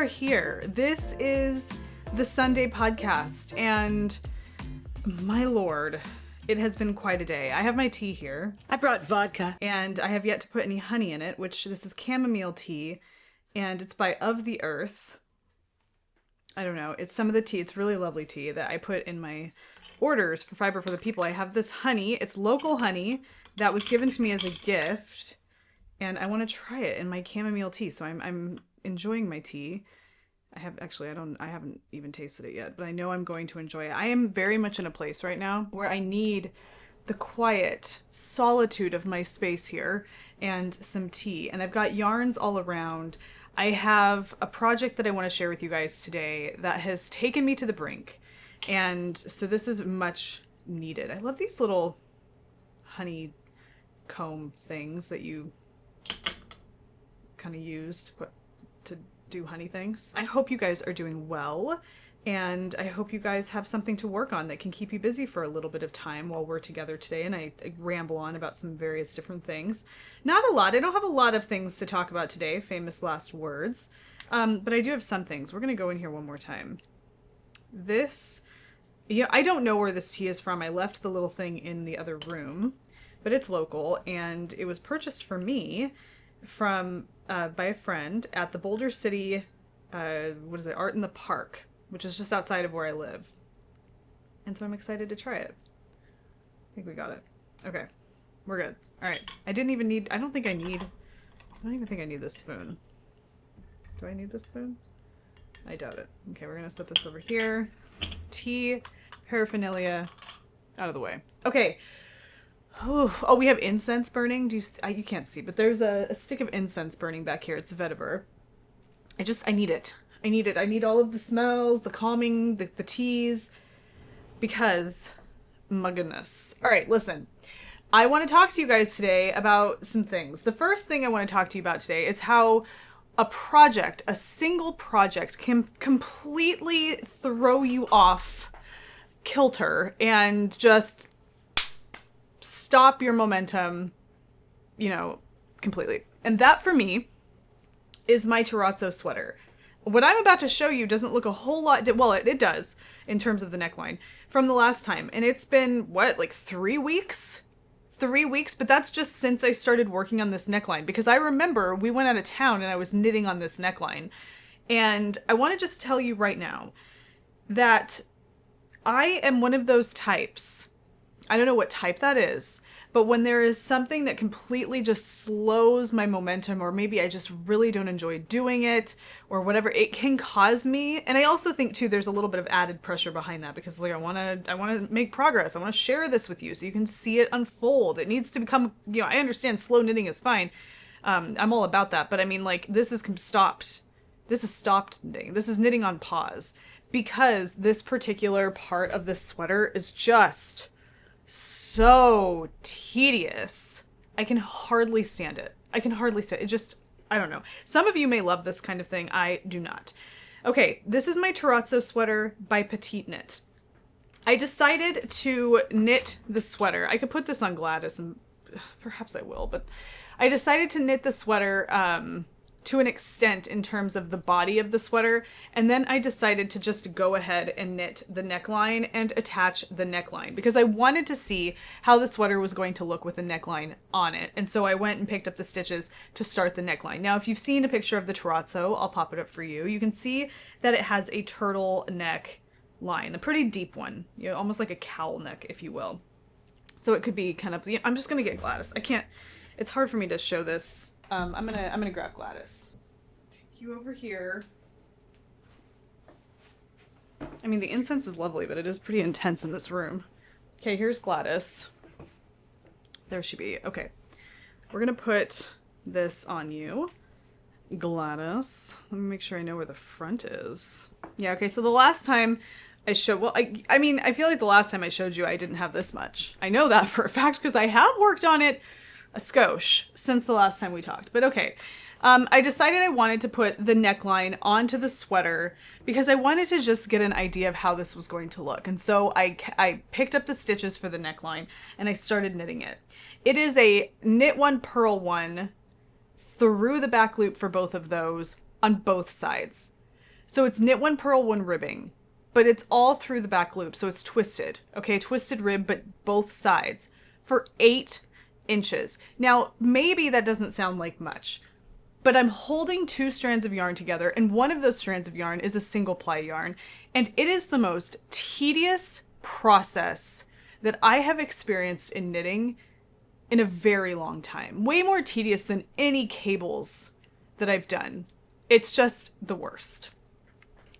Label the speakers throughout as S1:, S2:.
S1: here. This is the Sunday podcast, and my lord, it has been quite a day. I have my tea here.
S2: I brought vodka.
S1: And I have yet to put any honey in it, which this is chamomile tea, and it's by Of the Earth. I don't know. It's some of the tea. It's really lovely tea that I put in my orders for Fiber for the People. I have this honey. It's local honey that was given to me as a gift, and I want to try it in my chamomile tea. So I'm enjoying my tea. I haven't even tasted it yet, but I know I'm going to enjoy it. I am very much in a place right now where I need the quiet solitude of my space here and some tea. And I've got yarns all around. I have a project that I want to share with you guys today that has taken me to the brink. And so this is much needed. I love these little honeycomb things that you kind of use to do honey things. I hope you guys are doing well, and I hope you guys have something to work on that can keep you busy for a little bit of time while we're together today. And I ramble on about some various different things. Not a lot. I don't have a lot of things to talk about today, famous last words, but I do have some things. We're going to go in here one more time. This, I don't know where this tea is from. I left the little thing in the other room, but it's local, and it was purchased for me from by a friend at the Boulder City, Art in the Park, which is just outside of where I live. And so I'm excited to try it. I think we got it. Okay, we're good. All right. I don't even think I need this spoon. Do I need this spoon? I doubt it. Okay, we're gonna set this over here. Tea, paraphernalia, out of the way. Okay. Oh, we have incense burning. You can't see, but there's a stick of incense burning back here. It's vetiver. I need it. I need all of the smells, the calming, the teas, because, my goodness. All right, listen. I want to talk to you guys today about some things. The first thing I want to talk to you about today is how a single project can completely throw you off kilter and just stop your momentum, completely. And that for me is my terrazzo sweater. What I'm about to show you doesn't look a whole lot, well, it does in terms of the neckline from the last time. And it's been, 3 weeks? 3 weeks, but that's just since I started working on this neckline, because I remember we went out of town and I was knitting on this neckline. And I want to just tell you right now that I am one of those types. I don't know what type that is, but when there is something that completely just slows my momentum, or maybe I just really don't enjoy doing it, or whatever, it can cause me. And I also think too, there's a little bit of added pressure behind that, because I want to make progress. I want to share this with you so you can see it unfold. It needs to become, I understand slow knitting is fine. I'm all about that, but I mean, this is stopped. This is stopped knitting. This is knitting on pause, because this particular part of this sweater is just so tedious. I can hardly stand it. It just, I don't know. Some of you may love this kind of thing. I do not. Okay, this is my terrazzo sweater by Petite Knit. I decided to knit the sweater. I could put this on Gladys, and perhaps I will, but I decided to knit the sweater to an extent in terms of the body of the sweater, and then I decided to just go ahead and knit the neckline and attach the neckline, because I wanted to see how the sweater was going to look with the neckline on it. And so I went and picked up the stitches to start the neckline. Now, if you've seen a picture of the terrazzo, I'll pop it up for you. You can see that it has a turtle neck line, a pretty deep one, almost like a cowl neck, if you will. So it could be kind of, I'm just going to get Gladys. It's hard for me to show this. I'm gonna grab Gladys. Take you over here. I mean, the incense is lovely, but it is pretty intense in this room. Okay, here's Gladys. There she be. Okay. We're gonna put this on you, Gladys. Let me make sure I know where the front is. Yeah, okay, so the last time I showed, I feel like the last time I showed you I didn't have this much. I know that for a fact because I have worked on it a skosh since the last time we talked, but okay. I decided I wanted to put the neckline onto the sweater because I wanted to just get an idea of how this was going to look. And so I picked up the stitches for the neckline and I started knitting it. It is a knit one, purl one through the back loop for both of those on both sides. So it's knit one, purl one ribbing, but it's all through the back loop. So it's twisted, okay? Twisted rib, but both sides for 8 inches. Now, maybe that doesn't sound like much, but I'm holding 2 strands of yarn together, and one of those strands of yarn is a single ply yarn. And it is the most tedious process that I have experienced in knitting in a very long time. Way more tedious than any cables that I've done. It's just the worst.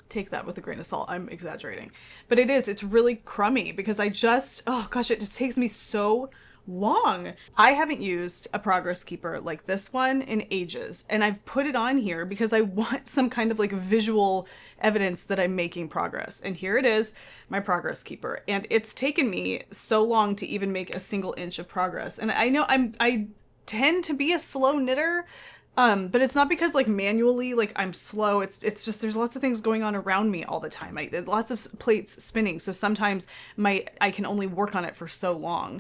S1: Take that with a grain of salt. I'm exaggerating. But it's really crummy because oh gosh, it just takes me so long. I haven't used a progress keeper like this one in ages, and I've put it on here because I want some kind of like visual evidence that I'm making progress. And here it is, my progress keeper. And it's taken me so long to even make a single inch of progress. And I know I tend to be a slow knitter, but it's not because like manually like I'm slow. It's just there's lots of things going on around me all the time. Lots of plates spinning. So sometimes I can only work on it for so long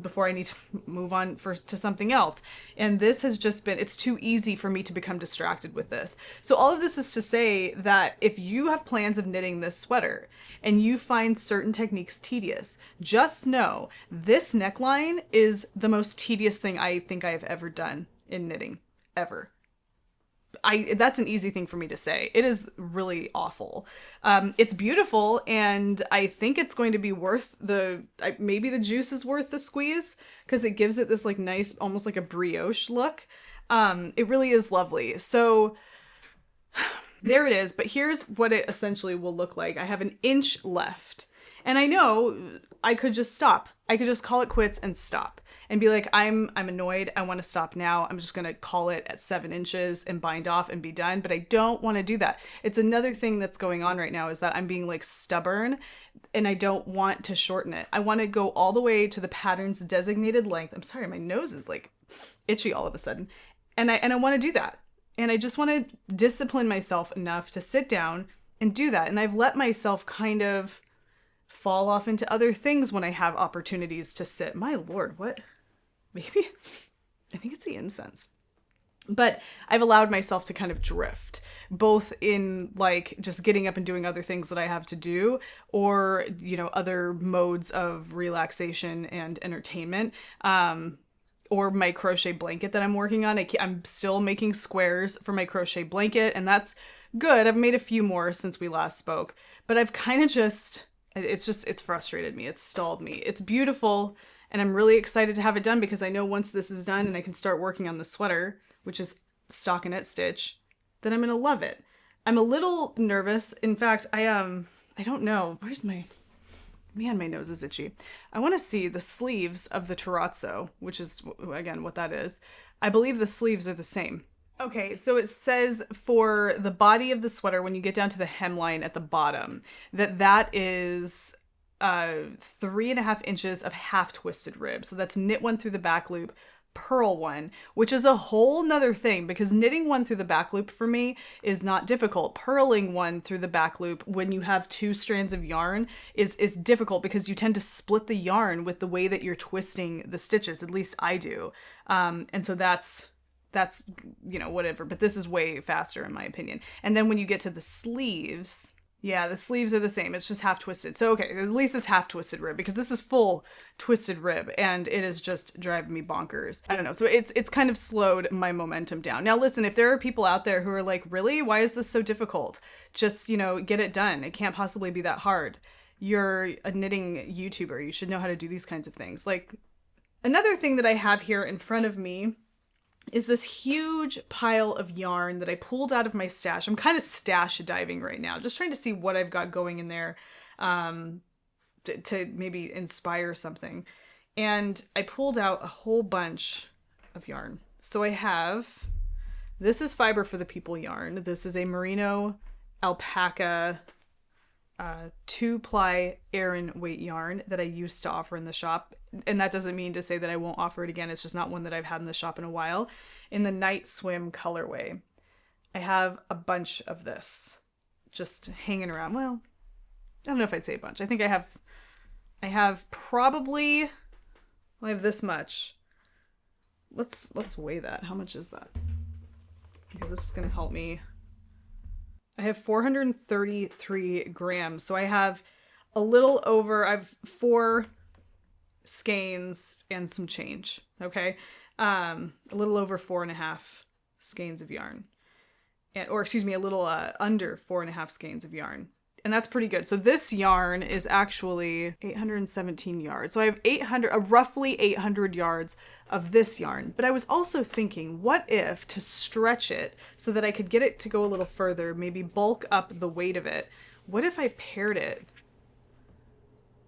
S1: before I need to move on to something else. And this has just been, it's too easy for me to become distracted with this. So all of this is to say that if you have plans of knitting this sweater and you find certain techniques tedious, just know this neckline is the most tedious thing I think I have ever done in knitting. Ever. That's an easy thing for me to say. It is really awful. It's beautiful, and I think it's going to be worth maybe the juice is worth the squeeze, because it gives it this like nice, almost like a brioche look. It really is lovely. So there it is, but here's what it essentially will look like. I have an inch left, and I know I could just stop. I could just call it quits and stop and be like, I'm annoyed. I want to stop now. I'm just going to call it at 7 inches and bind off and be done. But I don't want to do that. It's another thing that's going on right now is that I'm being like stubborn, and I don't want to shorten it. I want to go all the way to the pattern's designated length. I'm sorry, my nose is like itchy all of a sudden. And I want to do that. And I just want to discipline myself enough to sit down and do that. And I've let myself kind of fall off into other things when I have opportunities to sit. My Lord, what? Maybe, I think it's the incense. But I've allowed myself to kind of drift, both in like just getting up and doing other things that I have to do, or, you know, other modes of relaxation and entertainment. Or my crochet blanket that I'm working on. I'm still making squares for my crochet blanket, and that's good. I've made a few more since we last spoke, but I've kind of it's frustrated me. It's stalled me. It's beautiful, and I'm really excited to have it done because I know once this is done and I can start working on the sweater, which is stockinette stitch, then I'm going to love it. I'm a little nervous. In fact, I don't know. Where's my nose is itchy. I want to see the sleeves of the terrazzo, which is, again, what that is. I believe the sleeves are the same. Okay, so it says for the body of the sweater, when you get down to the hemline at the bottom, that is 3.5 inches of half twisted rib. So that's knit one through the back loop, purl one, which is a whole nother thing, because knitting one through the back loop for me is not difficult. Purling one through the back loop when you have 2 strands of yarn is difficult, because you tend to split the yarn with the way that you're twisting the stitches. At least I do. And so that's, you know, whatever, but this is way faster in my opinion. And then when you get to the sleeves, yeah, the sleeves are the same. It's just half twisted. So, okay, at least it's half twisted rib, because this is full twisted rib, and it is just driving me bonkers. I don't know. So it's kind of slowed my momentum down. Now, listen, if there are people out there who are like, really, why is this so difficult? Just, you know, get it done. It can't possibly be that hard. You're a knitting YouTuber. You should know how to do these kinds of things. Like, another thing that I have here in front of me is this huge pile of yarn that I pulled out of my stash. I'm kind of stash diving right now, just trying to see what I've got going in there to maybe inspire something. And I pulled out a whole bunch of yarn. So this is Fiber for the People yarn. This is a merino alpaca 2-ply Aran weight yarn that I used to offer in the shop. And that doesn't mean to say that I won't offer it again. It's just not one that I've had in the shop in a while. In the Night Swim colorway, I have a bunch of this just hanging around. Well, I don't know if I'd say a bunch. I think I have probably, I have this much. Let's weigh that. How much is that? Because this is going to help me. I have 433 grams. So I have a little over, I've 4 skeins and some change. Okay. A little over 4.5 skeins of yarn. Or excuse me, a little under 4.5 skeins of yarn. And that's pretty good. So this yarn is actually 817 yards. So I have roughly 800 yards of this yarn. But I was also thinking, what if to stretch it so that I could get it to go a little further, maybe bulk up the weight of it, what if I paired it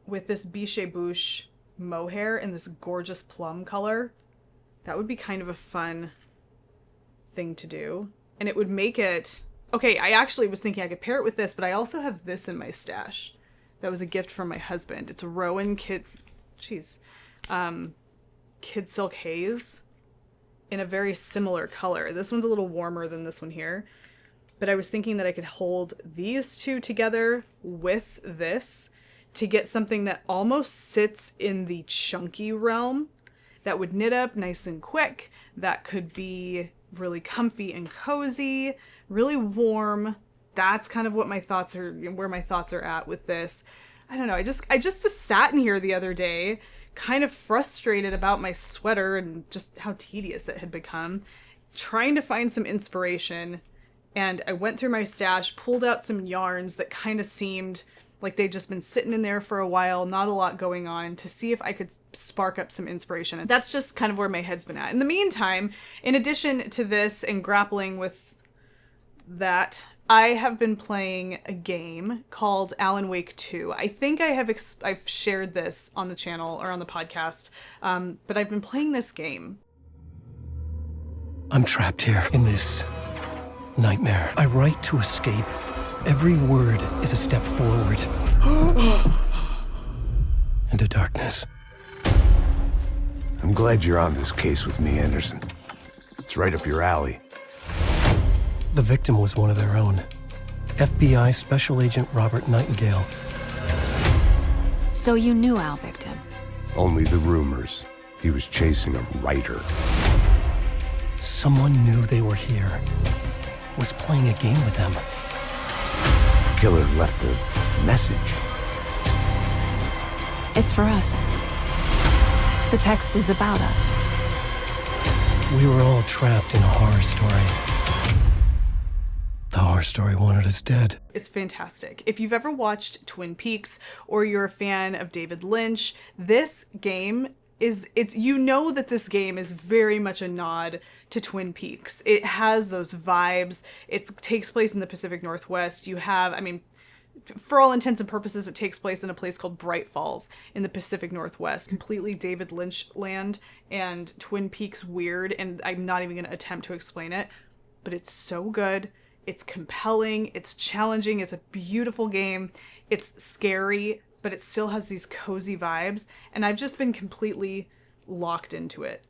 S1: with this Biche Bouche mohair in this gorgeous plum color? That would be kind of a fun thing to do. And it would make it... Okay, I actually was thinking I could pair it with this, but I also have this in my stash. That was a gift from my husband. It's a Rowan Kid Silk Haze in a very similar color. This one's a little warmer than this one here. But I was thinking that I could hold these two together with this to get something that almost sits in the chunky realm, that would knit up nice and quick, that could be really comfy and cozy, really warm. That's kind of what my thoughts are, where my thoughts are at with this. I don't know. I just sat in here the other day, kind of frustrated about my sweater and just how tedious it had become, trying to find some inspiration. And I went through my stash, pulled out some yarns that kind of seemed like they'd just been sitting in there for a while, not a lot going on, to see if I could spark up some inspiration. And that's just kind of where my head's been at. In the meantime, in addition to this and grappling with that, I have been playing a game called Alan Wake 2. I think I've shared this on the channel or on the podcast, but I've been playing this game.
S2: I'm trapped here in this nightmare. I write to escape. Every word is a step forward into darkness.
S3: I'm glad you're on this case with me, Anderson. It's right up your alley.
S2: The victim was one of their own. FBI Special Agent Robert Nightingale.
S4: So you knew Al Victim?
S3: Only the rumors. He was chasing a writer.
S2: Someone knew they were here. Was playing a game with them.
S3: Killer left a message.
S4: It's for us. The text is about us.
S2: We were all trapped in a horror story. The horror story wanted us dead.
S1: It's fantastic. If you've ever watched Twin Peaks or you're a fan of David Lynch, this game you know that this game is very much a nod to Twin Peaks. It has those vibes. It takes place in the Pacific Northwest. For all intents and purposes, it takes place in a place called Bright Falls in the Pacific Northwest. Completely David Lynch land and Twin Peaks weird, and I'm not even going to attempt to explain it. But it's so good. It's compelling. It's challenging. It's a beautiful game. It's scary, but it still has these cozy vibes. And I've just been completely locked into it.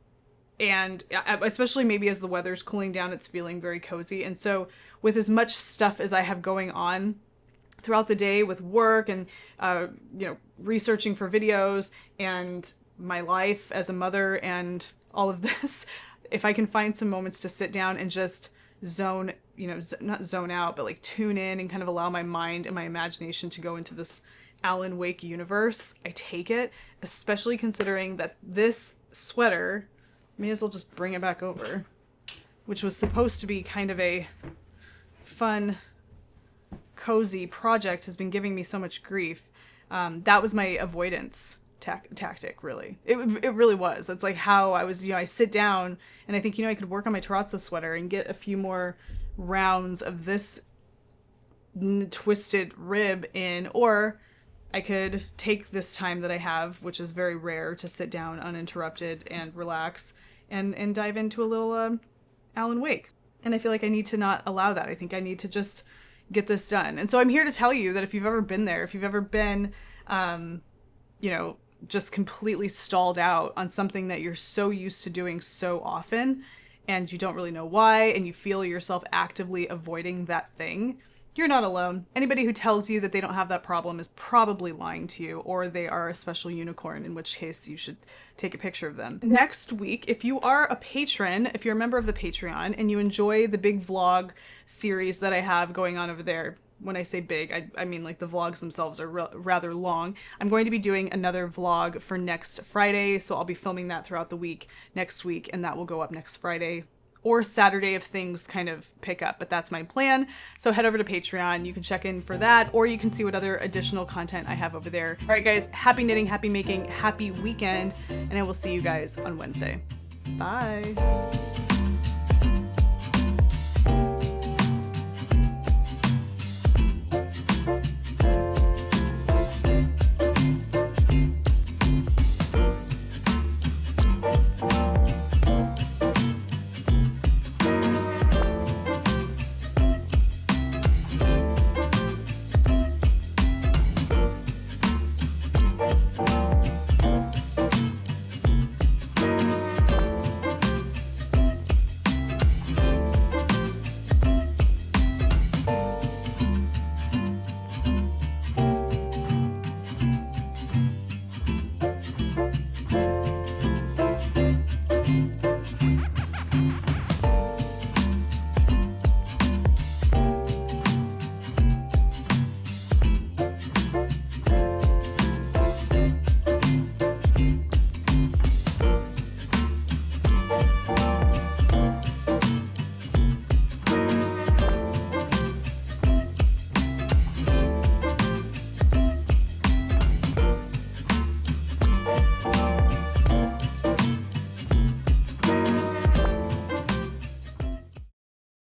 S1: And especially maybe as the weather's cooling down, it's feeling very cozy. And so with as much stuff as I have going on throughout the day with work and, researching for videos and my life as a mother and all of this, if I can find some moments to sit down and just not zone out, but like tune in and kind of allow my mind and my imagination to go into this Alan Wake universe, I take it, especially considering that this sweater, may as well just bring it back over, which was supposed to be kind of a fun, cozy project, has been giving me so much grief. That was my avoidance tactic, really. It really was. That's like how I was, I sit down and I think, I could work on my terrazzo sweater and get a few more rounds of this twisted rib in, or I could take this time that I have, which is very rare, to sit down uninterrupted and relax and dive into a little Alan Wake. And I feel like I need to not allow that. I think I need to just get this done. And so I'm here to tell you that if you've ever been there, if you've ever been, just completely stalled out on something that you're so used to doing so often and you don't really know why, and you feel yourself actively avoiding that thing, You're not alone. Anybody who tells you that they don't have that problem is probably lying to you, or they are a special unicorn, in which case you should take a picture of them. Next week, if you are a patron, if you're a member of the Patreon and you enjoy the big vlog series that I have going on over there, when I say big, I mean like the vlogs themselves are rather long. I'm going to be doing another vlog for next Friday, so I'll be filming that throughout the week next week, and that will go up next Friday or Saturday if things kind of pick up, but that's my plan. So head over to Patreon, you can check in for that, or you can see what other additional content I have over there. All right, guys, happy knitting, happy making, happy weekend, and I will see you guys on Wednesday. Bye.